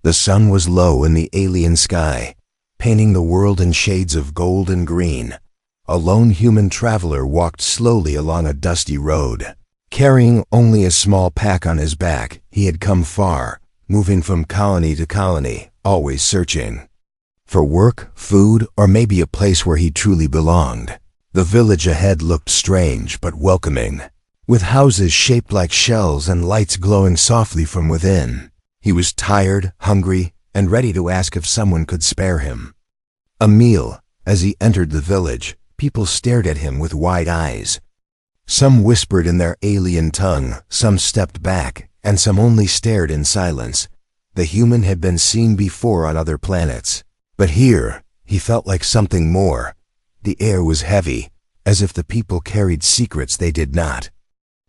The sun was low in the alien sky, painting the world in shades of gold and green. A lone human traveler walked slowly along a dusty road. Carrying only a small pack on his back, he had come far, moving from colony to colony, always searching for work, food, or maybe a place where he truly belonged. The village ahead looked strange but welcoming, with houses shaped like shells and lights glowing softly from within. He was tired, hungry, and ready to ask if someone could spare him a meal. As he entered the village, people stared at him with wide eyes. Some whispered in their alien tongue, some stepped back, and some only stared in silence. The human had been seen before on other planets, but here he felt like something more. The air was heavy, as if the people carried secrets they did not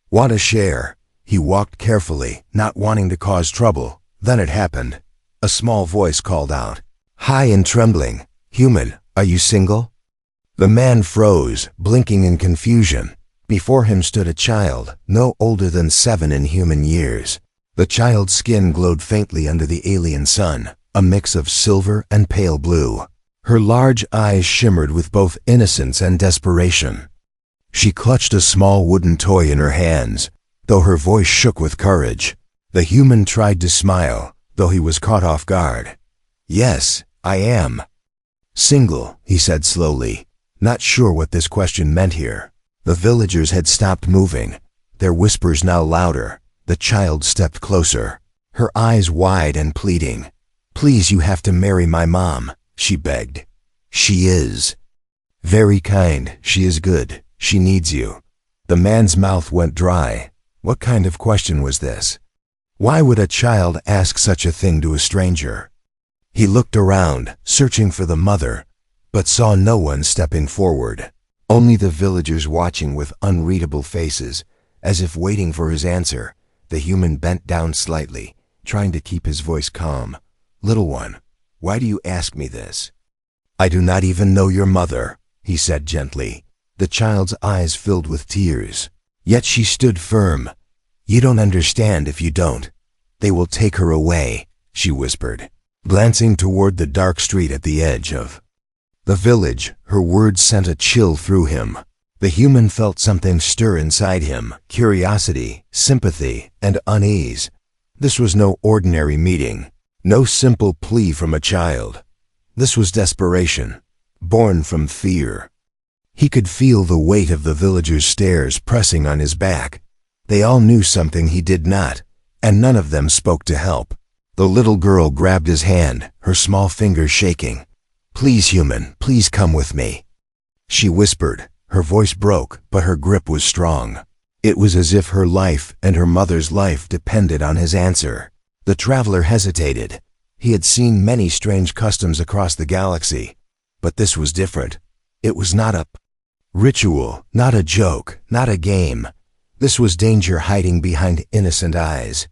want to share. He walked carefully, not wanting to cause trouble. Then it happened. A small voice called out, high and trembling, "Human, are you single?" The man froze, blinking in confusion. Before him stood a child, no older than 7 in human years. The child's skin glowed faintly under the alien sun, a mix of silver and pale blue. Her large eyes shimmered with both innocence and desperation. She clutched a small wooden toy in her hands, though her voice shook with courage. The human tried to smile, though he was caught off guard. "Yes, I am single," he said slowly, not sure what this question meant here. The villagers had stopped moving, their whispers now louder. The child stepped closer, her eyes wide and pleading. "Please, you have to marry my mom," she begged. "She is very kind, she is good, she needs you." The man's mouth went dry. What kind of question was this? Why would a child ask such a thing to a stranger? He looked around, searching for the mother, but saw no one stepping forward. Only the villagers watching with unreadable faces, as if waiting for his answer. The human bent down slightly, trying to keep his voice calm. "Little one, why do you ask me this?" "I do not even know your mother," he said gently. The child's eyes filled with tears. Yet she stood firm. "You don't understand if you don't. They will take her away," she whispered, glancing toward the dark street at the edge of the village. Her words sent a chill through him. The human felt something stir inside him, curiosity, sympathy, and unease. This was no ordinary meeting, no simple plea from a child. This was desperation, born from fear. He could feel the weight of the villagers' stares pressing on his back. They all knew something he did not, and none of them spoke to help. The little girl grabbed his hand, her small fingers shaking. "Please, human, please come with me," she whispered. Her voice broke, but her grip was strong. It was as if her life and her mother's life depended on his answer. The traveler hesitated. He had seen many strange customs across the galaxy, but this was different. It was not a ritual, not a joke, not a game. This was danger hiding behind innocent eyes.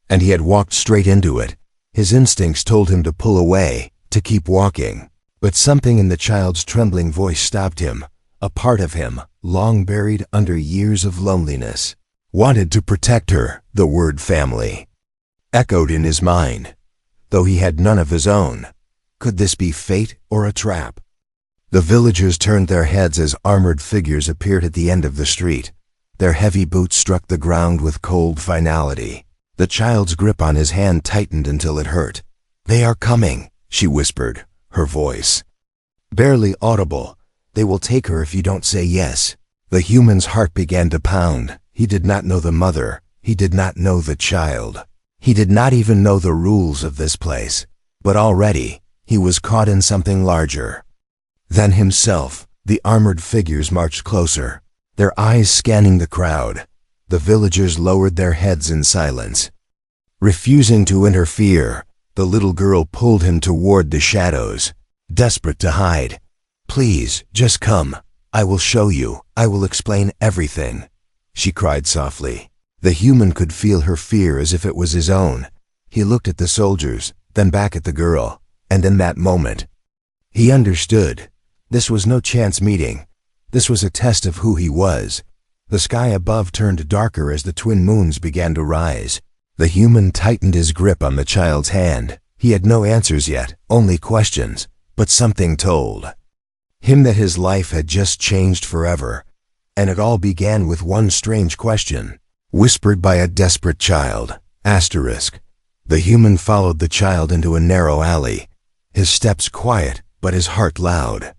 And he had walked straight into it. His instincts told him to pull away, to keep walking. But something in the child's trembling voice stopped him. A part of him, long buried under years of loneliness, wanted to protect her. The word family echoed in his mind, though he had none of his own. Could this be fate or a trap? The villagers turned their heads as armored figures appeared at the end of the street. Their heavy boots struck the ground with cold finality. The child's grip on his hand tightened until it hurt. "They are coming," she whispered, her voice barely audible. "They will take her if you don't say yes." The human's heart began to pound. He did not know the mother. He did not know the child. He did not even know the rules of this place. But already, he was caught in something larger than himself. The armored figures marched closer, their eyes scanning the crowd. The villagers lowered their heads in silence. Refusing to interfere, the little girl pulled him toward the shadows, desperate to hide. "Please, just come. I will show you. I will explain everything," she cried softly. The human could feel her fear as if it was his own. He looked at the soldiers, then back at the girl, and in that moment, he understood. This was no chance meeting. This was a test of who he was. The sky above turned darker as the twin moons began to rise. The human tightened his grip on the child's hand. He had no answers yet, only questions, but something told him that his life had just changed forever, and it all began with one strange question, whispered by a desperate child. Asterisk. The human followed the child into a narrow alley, his steps quiet, but his heart loud.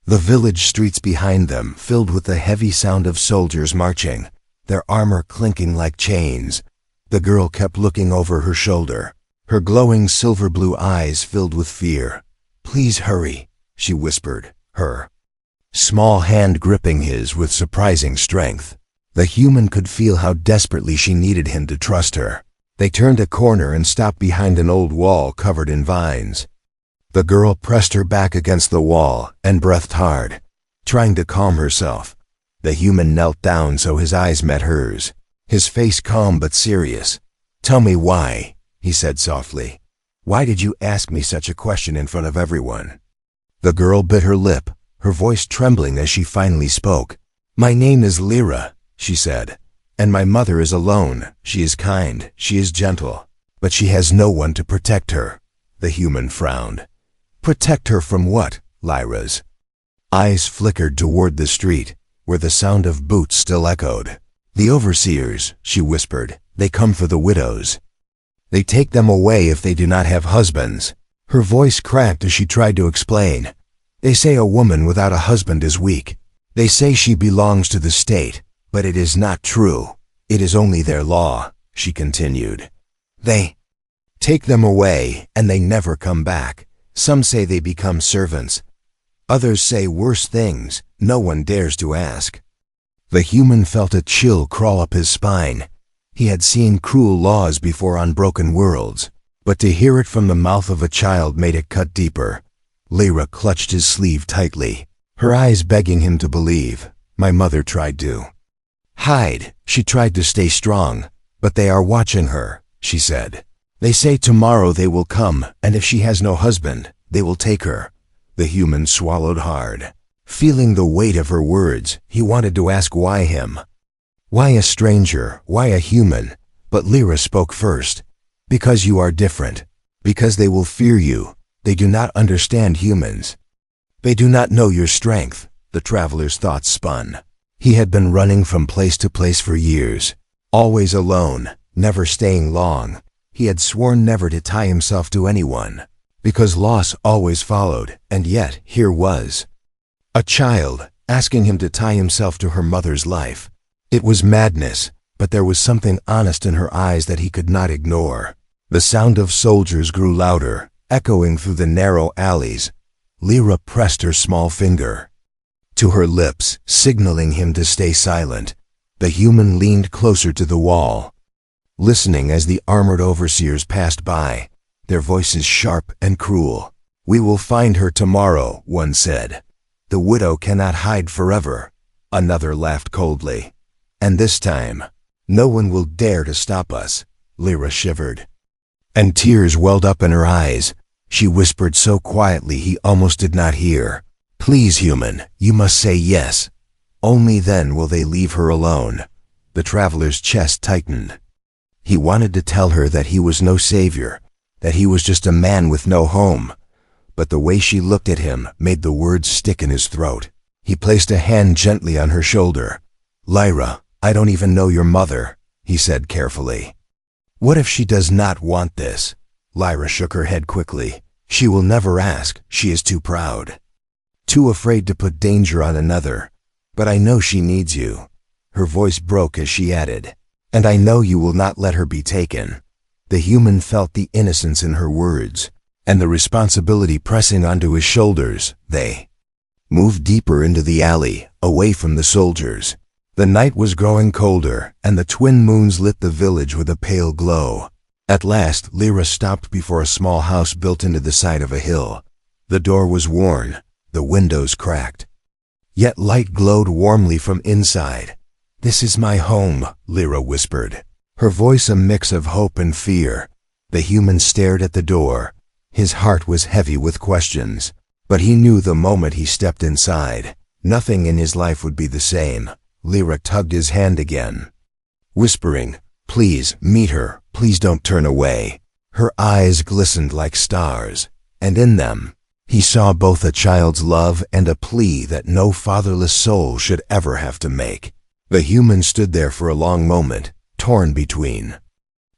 The village streets behind them filled with the heavy sound of soldiers marching, their armor clinking like chains. The girl kept looking over her shoulder, her glowing silver blue eyes filled with fear. "Please hurry," she whispered, her small hand gripping his with surprising strength. The human could feel how desperately she needed him to trust her. They turned a corner and stopped behind an old wall covered in vines. The girl pressed her back against the wall and breathed hard, trying to calm herself. The human knelt down so his eyes met hers, his face calm but serious. "Tell me why," he said softly. "Why did you ask me such a question in front of everyone?" The girl bit her lip, her voice trembling as she finally spoke. "My name is Lyra," she said, "and my mother is alone. She is kind, she is gentle, but she has no one to protect her." The human frowned. "Protect her from what?" Lyra's eyes flickered toward the street, where the sound of boots still echoed. "The overseers," she whispered. "They come for the widows. They take them away if they do not have husbands." Her voice cracked as she tried to explain. "They say a woman without a husband is weak. They say she belongs to the state, but it is not true. It is only their law," she continued. "They take them away, and they never come back. Some say they become servants. Others say worse things. No one dares to ask." The human felt a chill crawl up his spine. He had seen cruel laws before on broken worlds, but to hear it from the mouth of a child made it cut deeper. Lyra clutched his sleeve tightly, her eyes begging him to believe. "My mother tried to hide. She tried to stay strong, but they are watching her," she said. "They say tomorrow they will come, and if she has no husband, they will take her." The human swallowed hard. Feeling the weight of her words, he wanted to ask why him. Why a stranger? Why a human? But Lyra spoke first. "Because you are different. Because they will fear you. They do not understand humans. They do not know your strength." The traveler's thoughts spun. He had been running from place to place for years, always alone, never staying long. He had sworn never to tie himself to anyone, because loss always followed, and yet here was a child asking him to tie himself to her mother's life. It was madness, but there was something honest in her eyes that he could not ignore. The sound of soldiers grew louder, echoing through the narrow alleys. Lyra pressed her small finger to her lips, signaling him to stay silent. The human leaned closer to the wall, listening as the armored overseers passed by, their voices sharp and cruel. "We will find her tomorrow," one said. "The widow cannot hide forever." Another laughed coldly. "And this time, no one will dare to stop us." Lyra shivered, and tears welled up in her eyes. She whispered so quietly he almost did not hear. "Please, human, you must say yes. Only then will they leave her alone." The traveler's chest tightened. He wanted to tell her that he was no savior, that he was just a man with no home, but the way she looked at him made the words stick in his throat. He placed a hand gently on her shoulder. "Lyra, I don't even know your mother," he said carefully. "What if she does not want this?" Lyra shook her head quickly. "She will never ask. She is too proud, too afraid to put danger on another. But I know she needs you." Her voice broke as she added, "And I know you will not let her be taken." The human felt the innocence in her words, and the responsibility pressing onto his shoulders. They moved deeper into the alley, away from the soldiers. The night was growing colder, and the twin moons lit the village with a pale glow. At last, Lyra stopped before a small house built into the side of a hill. The door was worn, the windows cracked, yet light glowed warmly from inside. "This is my home," Lyra whispered, her voice a mix of hope and fear. The human stared at the door. His heart was heavy with questions, but he knew the moment he stepped inside, nothing in his life would be the same. Lyra tugged his hand again, whispering, "Please, meet her. Please don't turn away." Her eyes glistened like stars, and in them, he saw both a child's love and a plea that no fatherless soul should ever have to make. The human stood there for a long moment, torn between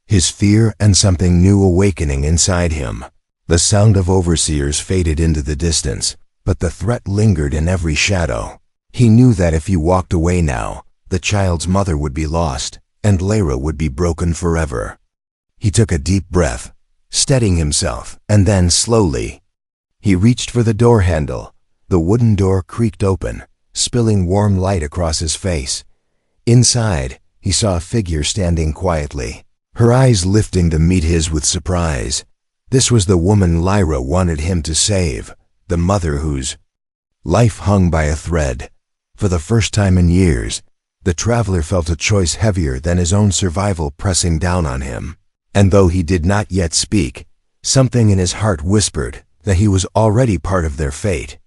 his fear and something new awakening inside him. The sound of overseers faded into the distance, but the threat lingered in every shadow. He knew that if he walked away now, the child's mother would be lost, and Lyra would be broken forever. He took a deep breath, steadying himself, and then slowly, he reached for the door handle. The wooden door creaked open, spilling warm light across his face. Inside, he saw a figure standing quietly, her eyes lifting to meet his with surprise. This was the woman Lyra wanted him to save, the mother whose life hung by a thread. For the first time in years, the traveler felt a choice heavier than his own survival pressing down on him. And though he did not yet speak, something in his heart whispered that he was already part of their fate.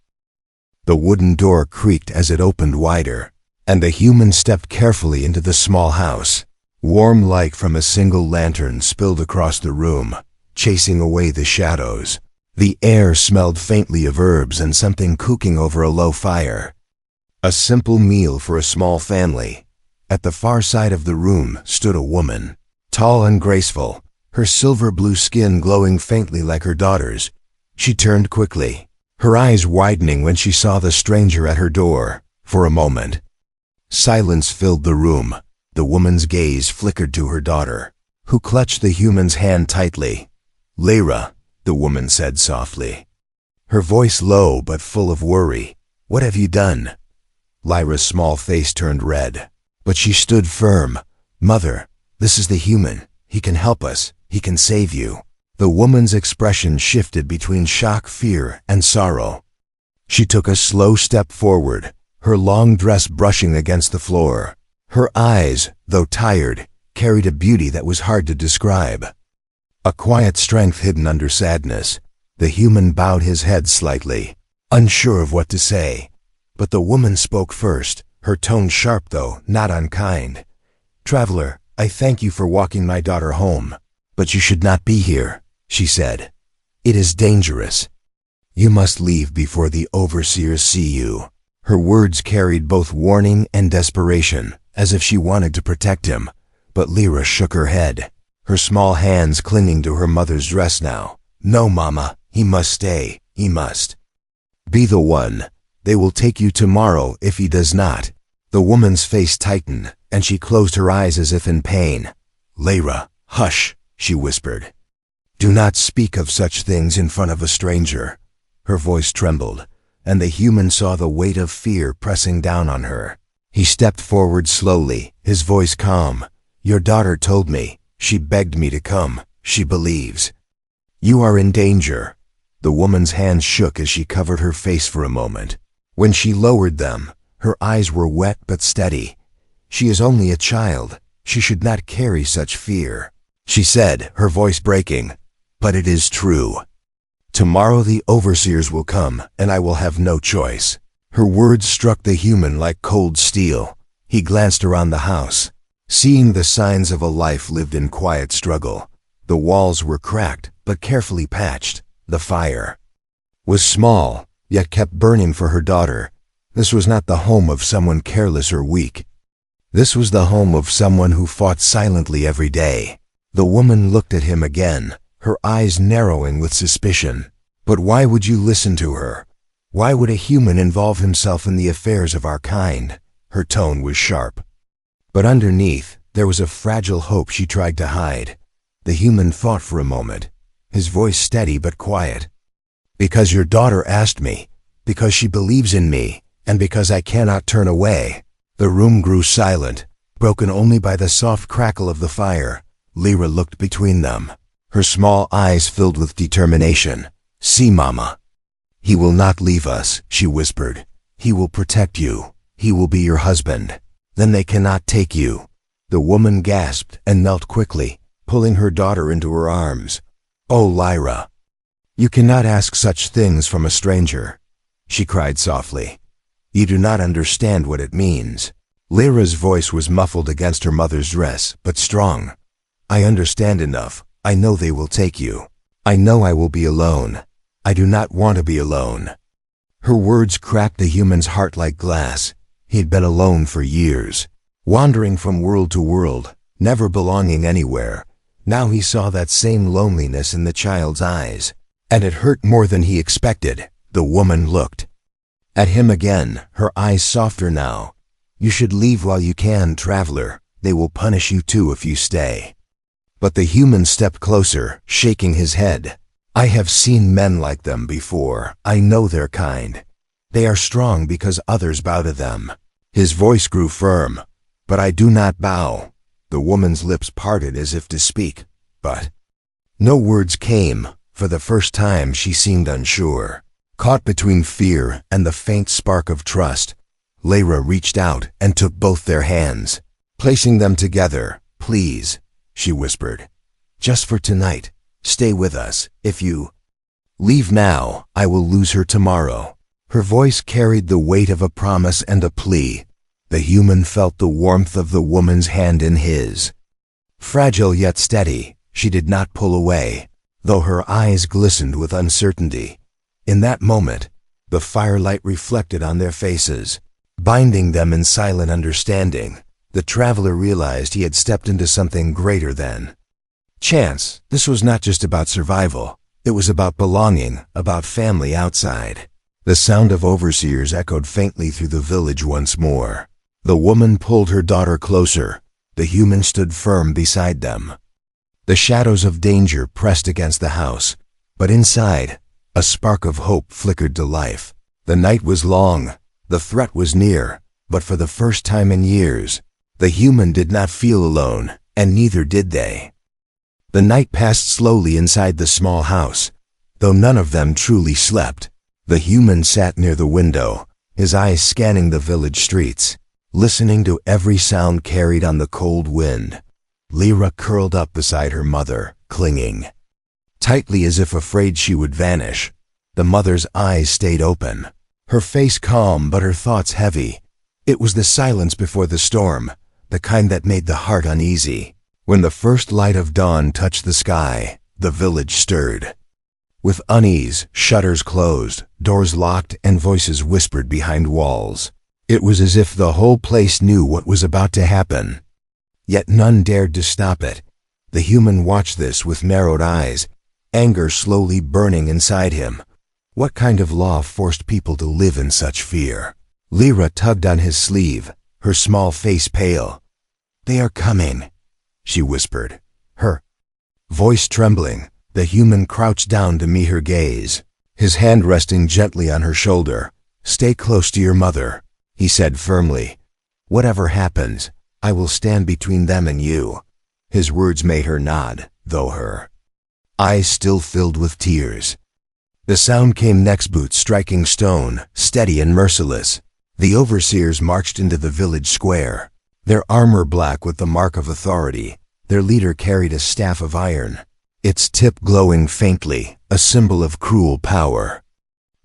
The wooden door creaked as it opened wider, and the human stepped carefully into the small house. Warm light from a single lantern spilled across the room, chasing away the shadows. The air smelled faintly of herbs and something cooking over a low fire. A simple meal for a small family. At the far side of the room stood a woman, tall and graceful, her silver blue skin glowing faintly like her daughter's. She turned quickly, her eyes widening when she saw the stranger at her door. For a moment, silence filled the room. The woman's gaze flickered to her daughter, who clutched the human's hand tightly. "Lyra," the woman said softly, her voice low but full of worry. "What have you done?" Lyra's small face turned red, but she stood firm. "Mother, this is the human. He can help us. He can save you." The woman's expression shifted between shock, fear, and sorrow. She took a slow step forward, her long dress brushing against the floor. Her eyes, though tired, carried a beauty that was hard to describe. A quiet strength hidden under sadness. The human bowed his head slightly, unsure of what to say. But the woman spoke first, her tone sharp though not unkind. "Traveler, I thank you for walking my daughter home. But you should not be here," she said. "It is dangerous. You must leave before the overseers see you." Her words carried both warning and desperation, as if she wanted to protect him. But Lyra shook her head, her small hands clinging to her mother's dress now. "No, Mama, he must stay. He must be the one. They will take you tomorrow if he does not." The woman's face tightened, and she closed her eyes as if in pain. "Lyra, hush," she whispered. "Do not speak of such things in front of a stranger." Her voice trembled, and the human saw the weight of fear pressing down on her. He stepped forward slowly, his voice calm. "Your daughter told me. She begged me to come. She believes you are in danger." The woman's hands shook as she covered her face for a moment. When she lowered them, her eyes were wet but steady. "She is only a child. She should not carry such fear," she said, her voice breaking. "But it is true. Tomorrow the overseers will come, and I will have no choice." Her words struck the human like cold steel. He glanced around the house, seeing the signs of a life lived in quiet struggle. The walls were cracked, but carefully patched. The fire was small, yet kept burning for her daughter. This was not the home of someone careless or weak. This was the home of someone who fought silently every day. The woman looked at him again, her eyes narrowing with suspicion. "But why would you listen to her? Why would a human involve himself in the affairs of our kind?" Her tone was sharp, but underneath, there was a fragile hope she tried to hide. The human thought for a moment, his voice steady but quiet. "Because your daughter asked me, because she believes in me, and because I cannot turn away." The room grew silent, broken only by the soft crackle of the fire. Lyra looked between them, her small eyes filled with determination. "See, Mama. He will not leave us," she whispered. "He will protect you. He will be your husband. Then they cannot take you." The woman gasped and knelt quickly, pulling her daughter into her arms. "Oh, Lyra, you cannot ask such things from a stranger," she cried softly. "You do not understand what it means." Lyra's voice was muffled against her mother's dress, but strong. "I understand enough. I know they will take you. I know I will be alone. I do not want to be alone." Her words cracked the human's heart like glass. He had been alone for years, wandering from world to world, never belonging anywhere. Now he saw that same loneliness in the child's eyes, and it hurt more than he expected. The woman looked at him again, her eyes softer now. "You should leave while you can, traveler. They will punish you too if you stay." But the human stepped closer, shaking his head. "I have seen men like them before. I know their kind. They are strong because others bow to them." His voice grew firm. "But I do not bow." The woman's lips parted as if to speak, but no words came. For the first time she seemed unsure. Caught between fear and the faint spark of trust, Lyra reached out and took both their hands, placing them together. "Please," she whispered, "just for tonight, stay with us. If you leave now, I will lose her tomorrow." Her voice carried the weight of a promise and a plea. The human felt the warmth of the woman's hand in his. Fragile yet steady, she did not pull away, though her eyes glistened with uncertainty. In that moment, the firelight reflected on their faces, binding them in silent understanding. The traveler realized he had stepped into something greater than chance. This was not just about survival. It was about belonging, about family outside. The sound of overseers echoed faintly through the village once more. The woman pulled her daughter closer. The human stood firm beside them. The shadows of danger pressed against the house, but inside, a spark of hope flickered to life. The night was long, the threat was near, but for the first time in years, the human did not feel alone, and neither did they. The night passed slowly inside the small house. Though none of them truly slept, the human sat near the window, his eyes scanning the village streets, listening to every sound carried on the cold wind. Lyra curled up beside her mother, clinging tightly as if afraid she would vanish. The mother's eyes stayed open, her face calm but her thoughts heavy. It was the silence before the storm, the kind that made the heart uneasy. When the first light of dawn touched the sky, the village stirred. With unease, shutters closed, doors locked, and voices whispered behind walls. It was as if the whole place knew what was about to happen. Yet none dared to stop it. The human watched this with narrowed eyes, anger slowly burning inside him. What kind of law forced people to live in such fear? Lyra tugged on his sleeve, her small face pale. "They are coming," she whispered, her voice trembling. The human crouched down to meet her gaze, his hand resting gently on her shoulder. "Stay close to your mother," he said firmly. "Whatever happens, I will stand between them and you." His words made her nod, though her eyes still filled with tears. The sound came next, boots striking stone, steady and merciless. The overseers marched into the village square, their armor black with the mark of authority. Their leader carried a staff of iron, its tip glowing faintly, a symbol of cruel power.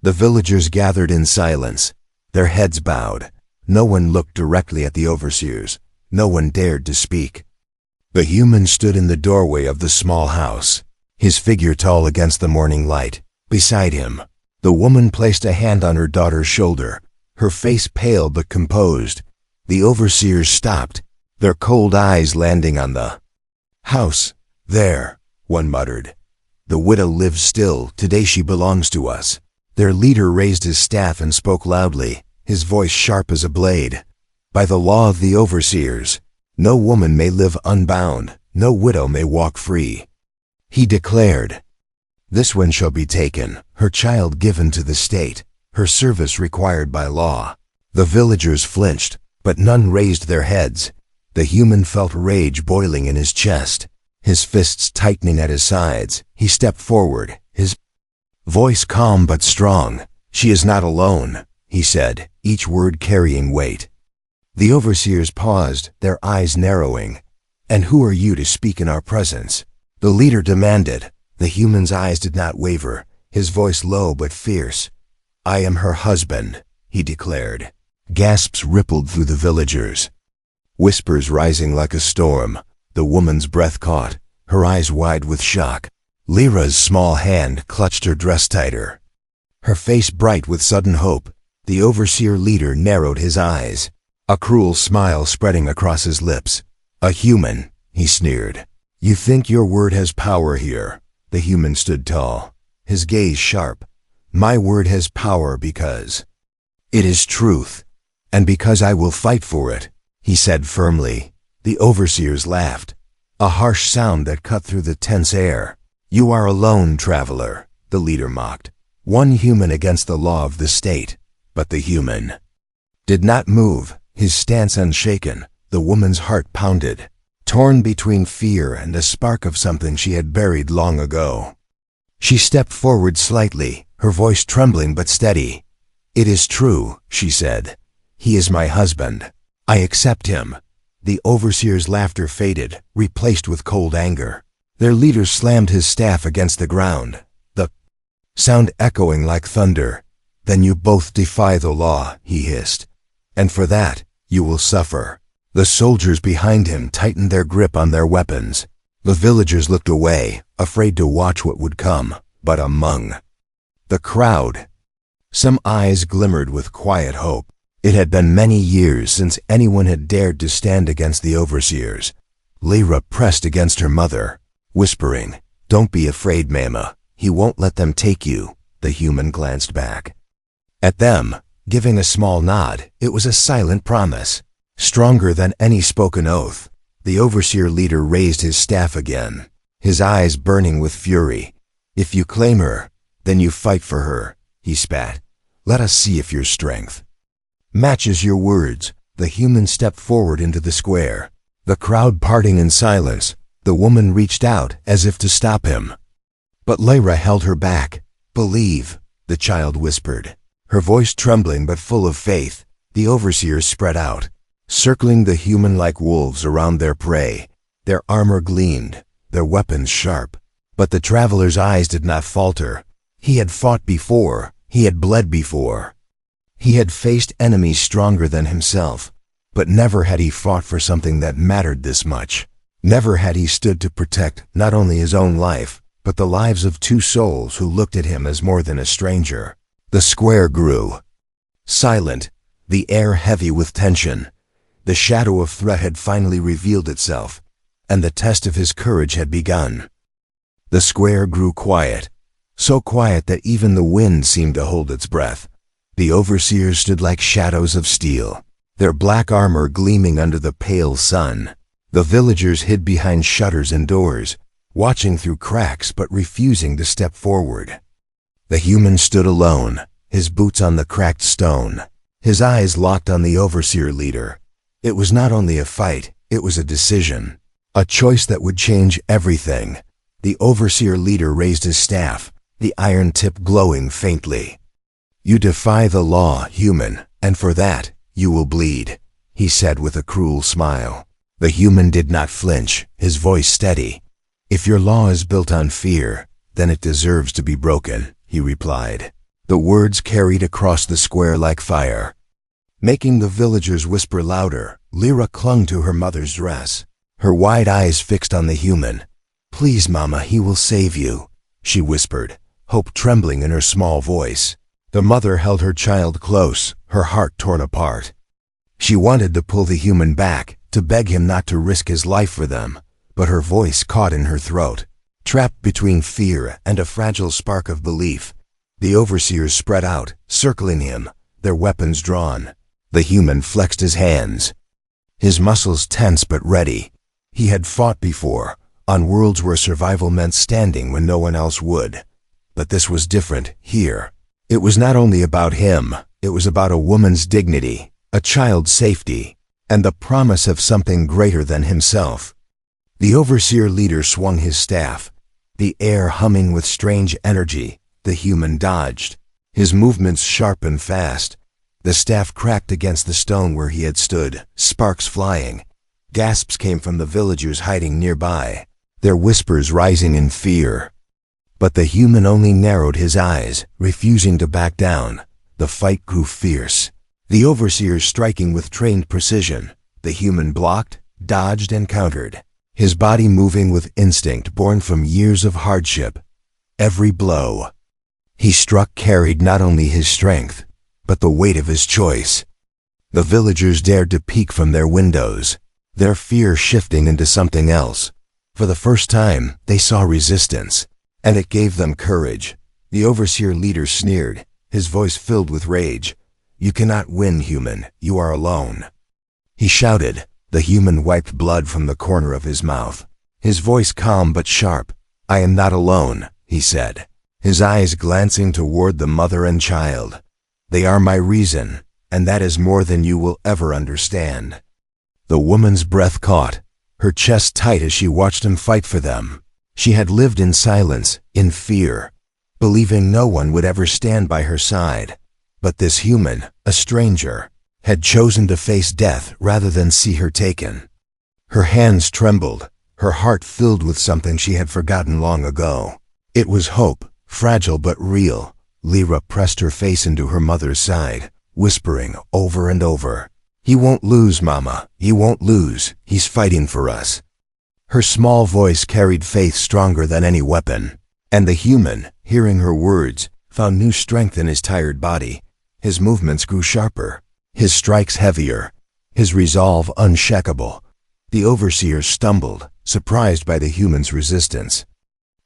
The villagers gathered in silence, their heads bowed. No one looked directly at the overseers. No one dared to speak. The human stood in the doorway of the small house, his figure tall against the morning light. Beside him, the woman placed a hand on her daughter's shoulder, her face pale but composed. The overseers stopped, their cold eyes landing on the house. "There," one muttered. "The widow lives still. Today she belongs to us." Their leader raised his staff and spoke loudly, his voice sharp as a blade. "By the law of the overseers, no woman may live unbound, no widow may walk free," he declared. "This one shall be taken, her child given to the state, her service required by law." The villagers flinched, but none raised their heads. The human felt rage boiling in his chest, his fists tightening at his sides. He stepped forward, his voice calm but strong. "She is not alone," he said, each word carrying weight. The overseers paused, their eyes narrowing. "And who are you to speak in our presence?" the leader demanded. The human's eyes did not waver, his voice low but fierce. "I am her husband," he declared. Gasps rippled through the villagers, whispers rising like a storm. The woman's breath caught, her eyes wide with shock. Lyra's small hand clutched her dress tighter. Her face bright with sudden hope, the overseer leader narrowed his eyes, a cruel smile spreading across his lips. "A human," he sneered. "You think your word has power here?" The human stood tall, his gaze sharp. "My word has power because it is truth, and because I will fight for it," he said firmly. The overseers laughed, a harsh sound that cut through the tense air. "You are alone, traveler," the leader mocked. "One human against the law of the state." But the human did not move, his stance unshaken. The woman's heart pounded, torn between fear and a spark of something she had buried long ago. She stepped forward slightly, her voice trembling but steady. "It is true," she said. "He is my husband. I accept him." The overseer's laughter faded, replaced with cold anger. Their leader slammed his staff against the ground, the sound echoing like thunder. "Then you both defy the law," he hissed. "And for that, you will suffer." The soldiers behind him tightened their grip on their weapons. The villagers looked away, afraid to watch what would come. But among the crowd, some eyes glimmered with quiet hope. It had been many years since anyone had dared to stand against the overseers. Lyra pressed against her mother, whispering, "Don't be afraid, Mama. He won't let them take you." The human glanced back at them, giving a small nod. It was a silent promise, stronger than any spoken oath. The overseer leader raised his staff again, his eyes burning with fury. "If you claim her, then you fight for her," he spat. "Let us see if your strength matches your words." The human stepped forward into the square, the crowd parting in silence. The woman reached out as if to stop him, but Lyra held her back. "Believe," the child whispered, her voice trembling but full of faith. The overseers spread out, circling the human like wolves around their prey. Their armor gleamed, their weapons sharp. But the traveler's eyes did not falter. He had fought before, he had bled before. He had faced enemies stronger than himself, but never had he fought for something that mattered this much. Never had he stood to protect not only his own life, but the lives of two souls who looked at him as more than a stranger. The square grew silent, the air heavy with tension. The shadow of threat had finally revealed itself, and the test of his courage had begun. The square grew quiet, so quiet that even the wind seemed to hold its breath. The overseers stood like shadows of steel, their black armor gleaming under the pale sun. The villagers hid behind shutters and doors, watching through cracks but refusing to step forward. The human stood alone, his boots on the cracked stone, his eyes locked on the overseer leader. It was not only a fight, it was a decision, a choice that would change everything. The overseer leader raised his staff, the iron tip glowing faintly. "You defy the law, human, and for that, you will bleed," he said with a cruel smile. The human did not flinch, his voice steady. "If your law is built on fear, then it deserves to be broken," he replied. The words carried across the square like fire, making the villagers whisper louder. Lyra clung to her mother's dress, her wide eyes fixed on the human. "Please, Mama, he will save you," she whispered, hope trembling in her small voice. The mother held her child close, her heart torn apart. She wanted to pull the human back, to beg him not to risk his life for them, but her voice caught in her throat, trapped between fear and a fragile spark of belief. The overseers spread out, circling him, their weapons drawn. The human flexed his hands, his muscles tense but ready. He had fought before, on worlds where survival meant standing when no one else would. But this was different here. It was not only about him, it was about a woman's dignity, a child's safety, and the promise of something greater than himself. The overseer leader swung his staff, the air humming with strange energy. The human dodged, his movements sharp and fast. The staff cracked against the stone where he had stood, sparks flying. Gasps came from the villagers hiding nearby, their whispers rising in fear. But the human only narrowed his eyes, refusing to back down. The fight grew fierce, the overseers striking with trained precision. The human blocked, dodged, and countered. his body moving with instinct born from years of hardship. Every blow he struck carried not only his strength, but the weight of his choice. The villagers dared to peek from their windows, their fear shifting into something else. For the first time, they saw resistance, and it gave them courage. The overseer leader sneered, his voice filled with rage. "You cannot win, human. You are alone." He shouted. The human wiped blood from the corner of his mouth. His voice calm but sharp. "I am not alone," he said, his eyes glancing toward the mother and child. "They are my reason, and that is more than you will ever understand." The woman's breath caught, her chest tight as she watched him fight for them. She had lived in silence, in fear, believing no one would ever stand by her side. But this human, a stranger, had chosen to face death rather than see her taken. Her hands trembled, her heart filled with something she had forgotten long ago. It was hope, fragile but real. Lyra pressed her face into her mother's side, whispering over and over, "He won't lose, Mama. He won't lose. He's fighting for us." Her small voice carried faith stronger than any weapon. And the human, hearing her words, found new strength in his tired body. His movements grew sharper, his strikes heavier, his resolve unshakable. The overseers stumbled, surprised by the human's resistance.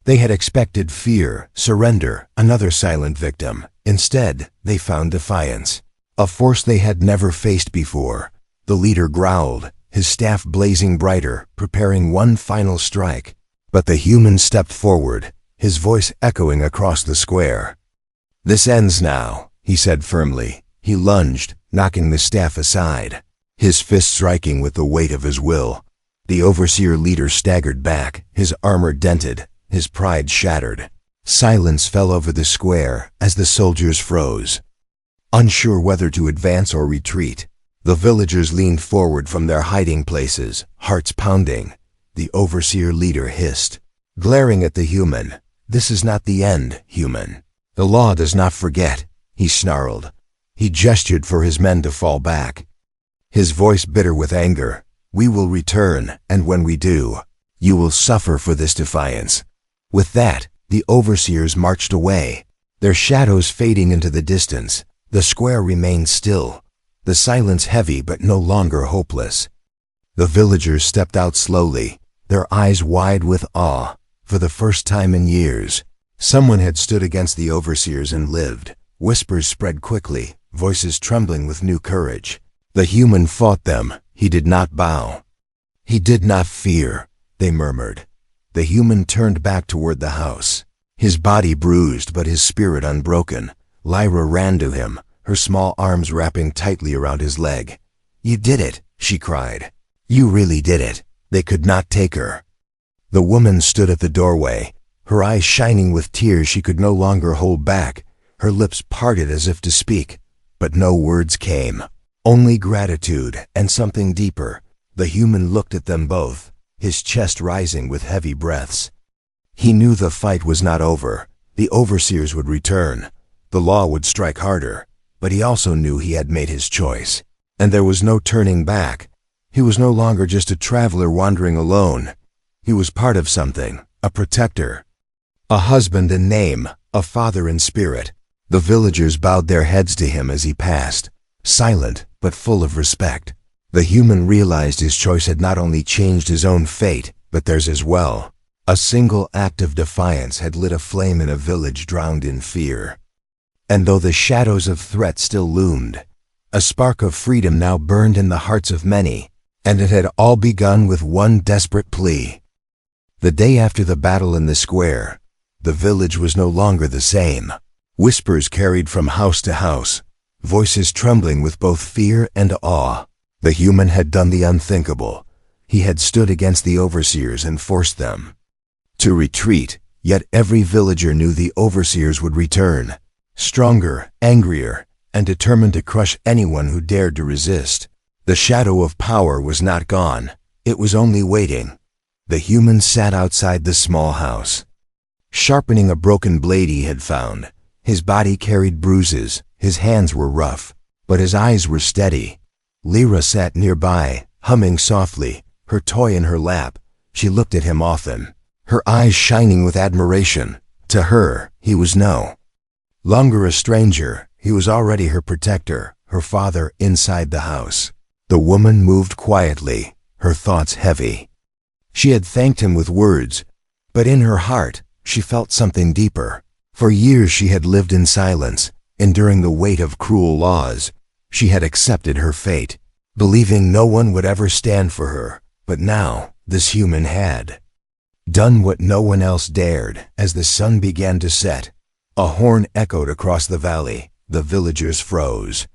They had expected fear, surrender, another silent victim. Instead, they found defiance, a force they had never faced before. The leader growled, his staff blazing brighter, preparing one final strike. But the human stepped forward, his voice echoing across the square. "This ends now," he said firmly. He lunged, knocking the staff aside, his fist striking with the weight of his will. The overseer leader staggered back, his armor dented, his pride shattered. Silence fell over the square as the soldiers froze, unsure whether to advance or retreat. The villagers leaned forward from their hiding places, hearts pounding. The overseer leader hissed, glaring at the human, "This is not the end, human. The law does not forget," he snarled. He gestured for his men to fall back, his voice bitter with anger. "We will return, and when we do, you will suffer for this defiance." With that, the overseers marched away, their shadows fading into the distance. The square remained still, the silence heavy but no longer hopeless. The villagers stepped out slowly, their eyes wide with awe. For the first time in years, someone had stood against the overseers and lived. Whispers spread quickly, voices trembling with new courage. The human fought them. He did not bow. He did not fear, they murmured. The human turned back toward the house, his body bruised but his spirit unbroken. Lyra ran to him, her small arms wrapping tightly around his leg. "You did it," she cried. "You really did it. They could not take her." The woman stood at the doorway, her eyes shining with tears she could no longer hold back. Her lips parted as if to speak, but no words came. Only gratitude and something deeper. The human looked at them both, his chest rising with heavy breaths. He knew the fight was not over. The overseers would return. The law would strike harder. But he also knew he had made his choice, and there was no turning back. He was no longer just a traveler wandering alone. He was part of something, a protector, a husband in name, a father in spirit. The villagers bowed their heads to him as he passed, silent but full of respect. The human realized his choice had not only changed his own fate, but theirs as well. A single act of defiance had lit a flame in a village drowned in fear. And though the shadows of threat still loomed, a spark of freedom now burned in the hearts of many, and it had all begun with one desperate plea. The day after the battle in the square, the village was no longer the same. Whispers carried from house to house, voices trembling with both fear and awe. The human had done the unthinkable. He had stood against the overseers and forced them to retreat, yet every villager knew the overseers would return, stronger, angrier, and determined to crush anyone who dared to resist. The shadow of power was not gone. It was only waiting. The human sat outside the small house, sharpening a broken blade he had found. His body carried bruises, his hands were rough, but his eyes were steady. Lyra sat nearby, humming softly, her toy in her lap. She looked at him often, her eyes shining with admiration. To her, he was no longer a stranger. He was already her protector, her father inside the house. The woman moved quietly, her thoughts heavy. She had thanked him with words, but in her heart, she felt something deeper. For years she had lived in silence, enduring the weight of cruel laws. She had accepted her fate, believing no one would ever stand for her. But now, this human had done what no one else dared. As the sun began to set, a horn echoed across the valley. The villagers froze,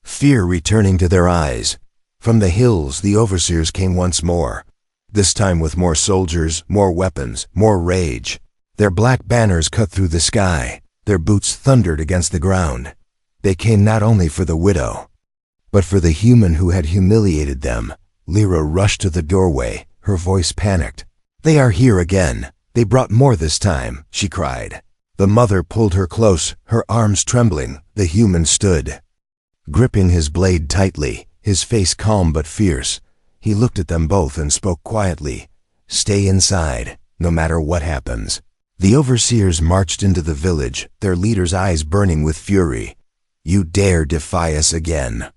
fear returning to their eyes. From the hills, the overseers came once more, this time with more soldiers, more weapons, more rage. Their black banners cut through the sky, their boots thundered against the ground. They came not only for the widow, but for the human who had humiliated them. Lyra rushed to the doorway, her voice panicked. "They are here again. They brought more this time," she cried. The mother pulled her close, her arms trembling. The human stood, gripping his blade tightly, his face calm but fierce. He looked at them both and spoke quietly. "Stay inside, no matter what happens." The overseers marched into the village, their leader's eyes burning with fury. "You dare defy us again,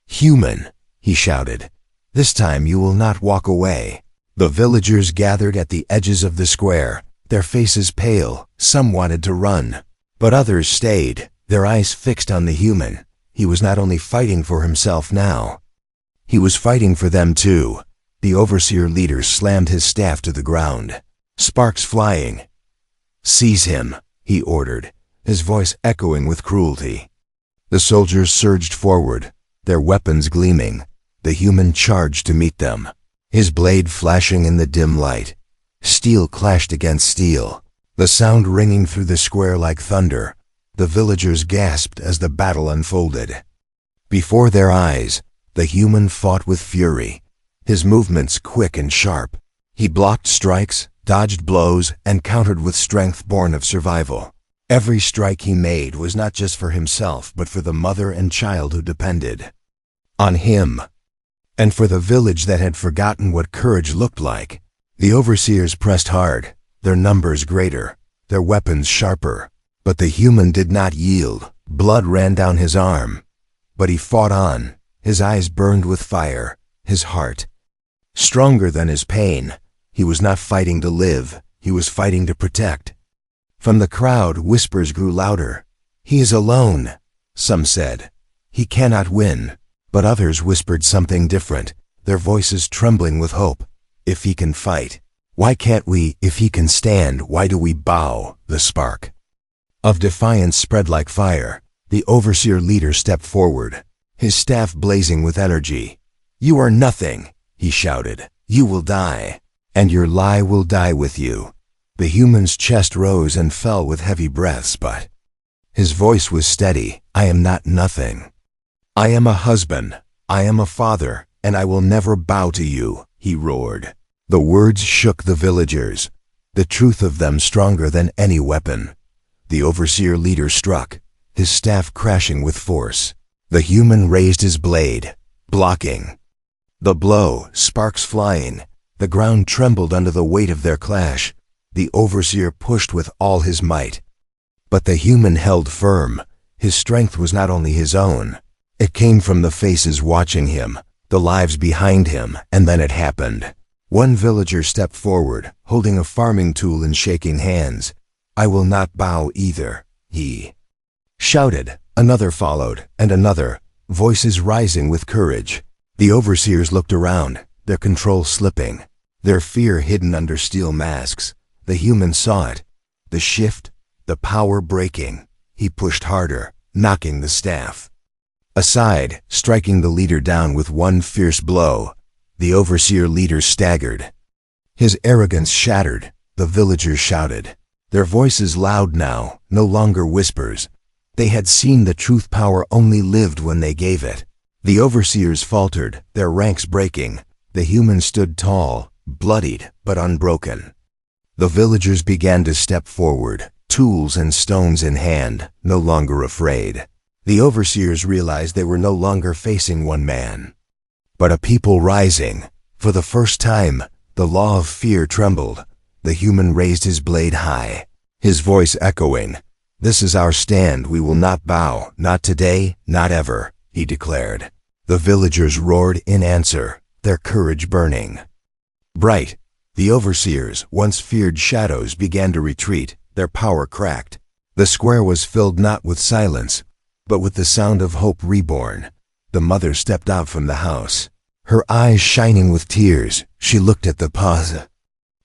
human," he shouted. "This time you will not walk away." The villagers gathered at the edges of the square, their faces pale. Some wanted to run, but others stayed, their eyes fixed on the human. He was not only fighting for himself now, he was fighting for them too. The overseer leader slammed his staff to the ground, sparks flying. "Seize him," he ordered, his voice echoing with cruelty. The soldiers surged forward, their weapons gleaming. The human charged to meet them, his blade flashing in the dim light. Steel clashed against steel, the sound ringing through the square like thunder. The villagers gasped as the battle unfolded. Before their eyes, the human fought with fury, his movements quick and sharp. He blocked strikes, dodged blows, and countered with strength born of survival. Every strike he made was not just for himself, but for the mother and child who depended on him, and for the village that had forgotten what courage looked like. The overseers pressed hard, their numbers greater, their weapons sharper. But the human did not yield. Blood ran down his arm, but he fought on. His eyes burned with fire, his heart stronger than his pain. He was not fighting to live, he was fighting to protect. From the crowd, whispers grew louder. "He is alone," some said. "He cannot win." But others whispered something different, their voices trembling with hope. "If he can fight, why can't we? If he can stand, why do we bow?" The spark of defiance spread like fire. The overseer leader stepped forward, his staff blazing with energy. "You are nothing," he shouted. "You will die, and your lie will die with you." The human's chest rose and fell with heavy breaths, but his voice was steady. "I am not nothing. I am a husband, I am a father, and I will never bow to you," he roared. The words shook the villagers, the truth of them stronger than any weapon. The overseer leader struck, his staff crashing with force. The human raised his blade, blocking the blow, sparks flying. The ground trembled under the weight of their clash. The overseer pushed with all his might, but the human held firm. His strength was not only his own, it came from the faces watching him, the lives behind him. And then it happened. One villager stepped forward, holding a farming tool and shaking hands. "I will not bow either," he shouted. Another followed, and another, voices rising with courage. The overseers looked around, their control slipping, their fear hidden under steel masks. The human saw it, the shift, the power breaking. He pushed harder, knocking the staff aside, striking the leader down with one fierce blow. The overseer leader staggered, his arrogance shattered. The villagers shouted, their voices loud now, no longer whispers. They had seen the truth. Power only lived when they gave it. The overseers faltered, their ranks breaking. The human stood tall, bloodied but unbroken. The villagers began to step forward, tools and stones in hand, no longer afraid. The overseers realized they were no longer facing one man, but a people rising. For the first time, The law of fear trembled. The human raised his blade high, his voice echoing. "This is our stand, we will not bow, not today, not ever," he declared. The villagers roared in answer, their courage burning. Bright, the overseers, once feared shadows, began to retreat, their power cracked. The square was filled not with silence, but with the sound of hope reborn. The mother stepped out from the house, her eyes shining with tears. She looked at the pause.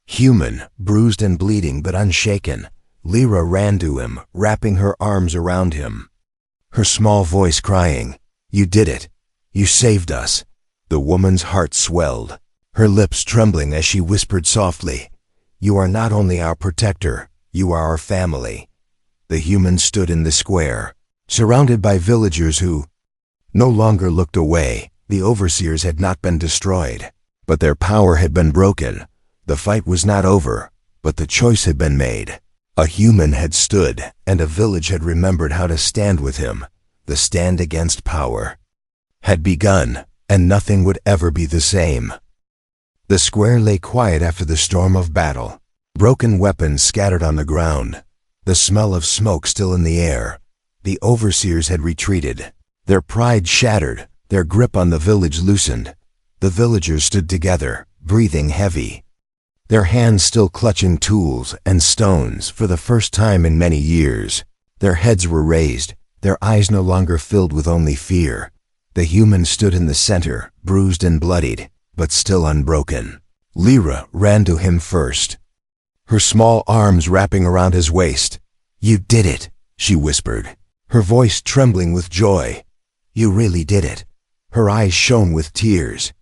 Human, bruised and bleeding but unshaken. Lyra ran to him, wrapping her arms around him, her small voice crying, "You did it. You saved us." The woman's heart swelled, her lips trembling as she whispered softly, "You are not only our protector, you are our family." The human stood in the square, surrounded by villagers who no longer looked away. The overseers had not been destroyed, but their power had been broken. The fight was not over, but the choice had been made. A human had stood, and a village had remembered how to stand with him. The stand against power had begun, and nothing would ever be the same. The square lay quiet after the storm of battle. Broken weapons scattered on the ground, the smell of smoke still in the air. The overseers had retreated, their pride shattered, their grip on the village loosened. The villagers stood together, breathing heavy, their hands still clutching tools and stones. For the first time in many years, their heads were raised, their eyes no longer filled with only fear. The human stood in the center, bruised and bloodied, but still unbroken. Lyra ran to him first, her small arms wrapping around his waist. "You did it," she whispered, her voice trembling with joy. "You really did it." Her eyes shone with tears,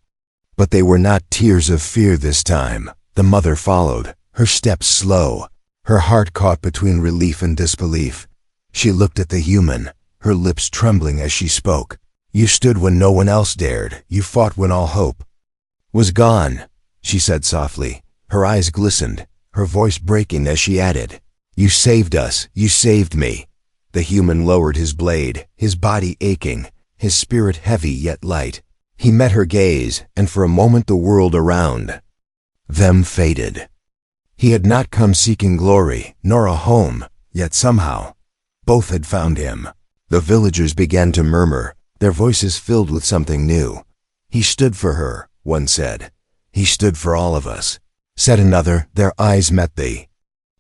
but they were not tears of fear this time. The mother followed, her steps slow, her heart caught between relief and disbelief. She looked at the human, her lips trembling as she spoke. "You stood when no one else dared. You fought when all hope was gone," she said softly. Her eyes glistened, her voice breaking as she added, "You saved us. You saved me." The human lowered his blade, his body aching, his spirit heavy yet light. He met her gaze, and for a moment the world around them faded. He had not come seeking glory, nor a home, yet somehow both had found him. The villagers began to murmur, their voices filled with something new. "He stood for her," one said. "He stood for all of us," said another. Their eyes met the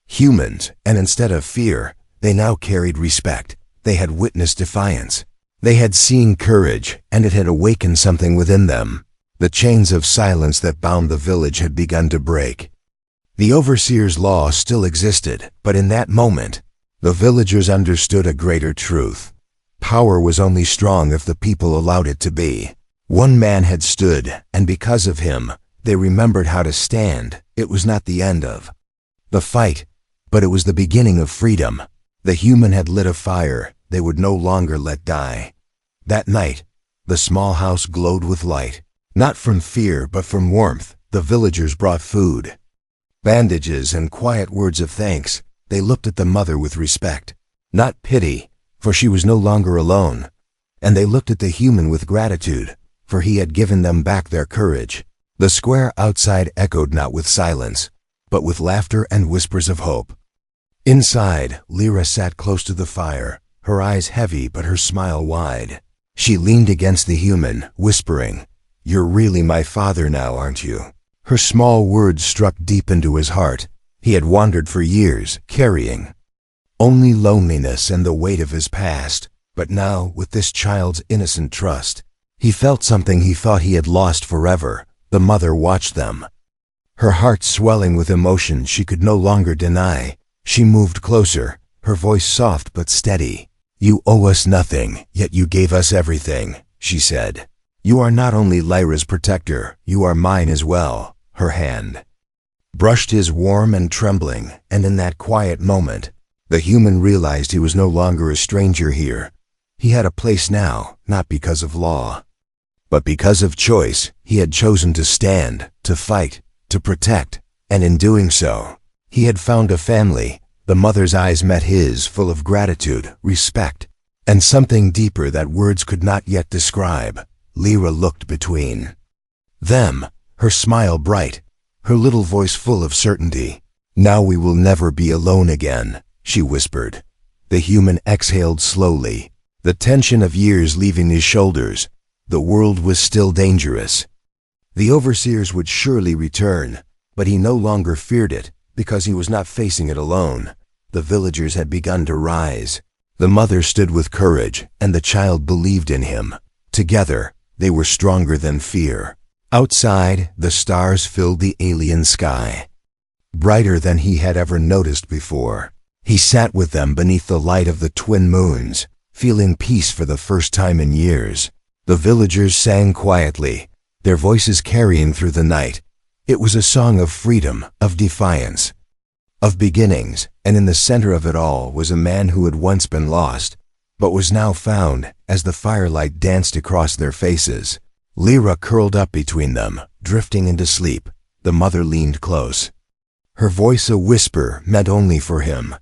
humans, and instead of fear, they now carried respect. They had witnessed defiance. They had seen courage, and it had awakened something within them. The chains of silence that bound the village had begun to break. The overseer's law still existed, but in that moment, the villagers understood a greater truth. Power was only strong if the people allowed it to be. One man had stood, and because of him, they remembered how to stand. It was not the end of the fight, but it was the beginning of freedom. The human had lit a fire they would no longer let die. That night, the small house glowed with light. Not from fear, but from warmth. The villagers brought food, bandages, and quiet words of thanks. They looked at the mother with respect, not pity, for she was no longer alone. And they looked at the human with gratitude, for he had given them back their courage. The square outside echoed not with silence, but with laughter and whispers of hope. Inside, Lyra sat close to the fire, her eyes heavy but her smile wide. She leaned against the human, whispering, "You're really my father now, aren't you?" Her small words struck deep into his heart. He had wandered for years, carrying only loneliness and the weight of his past. But now, with this child's innocent trust, he felt something he thought he had lost forever. The mother watched them, her heart swelling with emotion she could no longer deny. She moved closer, her voice soft but steady. "You owe us nothing, yet you gave us everything," she said. "You are not only Lyra's protector, you are mine as well." Her hand brushed his warm and trembling, and in that quiet moment, the human realized he was no longer a stranger here. He had a place now, not because of law, but because of choice. He had chosen to stand, to fight, to protect, and in doing so, he had found a family. The mother's eyes met his, full of gratitude, respect, and something deeper that words could not yet describe. Lyra looked between them, her smile bright, her little voice full of certainty. "Now we will never be alone again," she whispered. The human exhaled slowly, the tension of years leaving his shoulders. The world was still dangerous. The overseers would surely return, but he no longer feared it because he was not facing it alone. The villagers had begun to rise. The mother stood with courage, and the child believed in him. Together, they were stronger than fear. Outside, the stars filled the alien sky, brighter than he had ever noticed before. He sat with them beneath the light of the twin moons, feeling peace for the first time in years. The villagers sang quietly, their voices carrying through the night. It was a song of freedom, of defiance, of beginnings, and in the center of it all was a man who had once been lost, but was now found as the firelight danced across their faces. Lyra curled up between them, drifting into sleep. The mother leaned close, her voice a whisper meant only for him.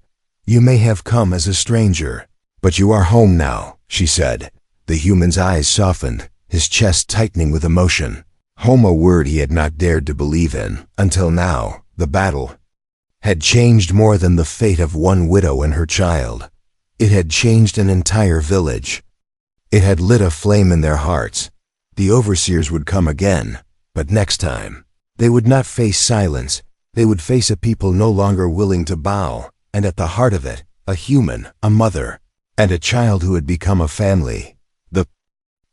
"You may have come as a stranger, but you are home now," she said. The human's eyes softened, his chest tightening with emotion. Home, a word he had not dared to believe in until now. The battle had changed more than the fate of one widow and her child. It had changed an entire village. It had lit a flame in their hearts. The overseers would come again, but next time, they would not face silence. They would face a people no longer willing to bow, and at the heart of it, a human, a mother, and a child who had become a family. The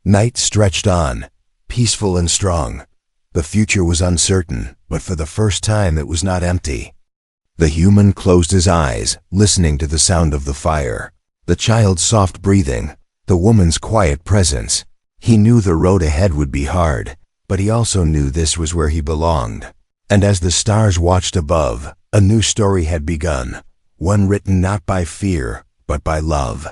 night stretched on, peaceful and strong. The future was uncertain, but for the first time it was not empty. The human closed his eyes, listening to the sound of the fire, the child's soft breathing, the woman's quiet presence. He knew the road ahead would be hard, but he also knew this was where he belonged. And as the stars watched above, a new story had begun, one written not by fear, but by love.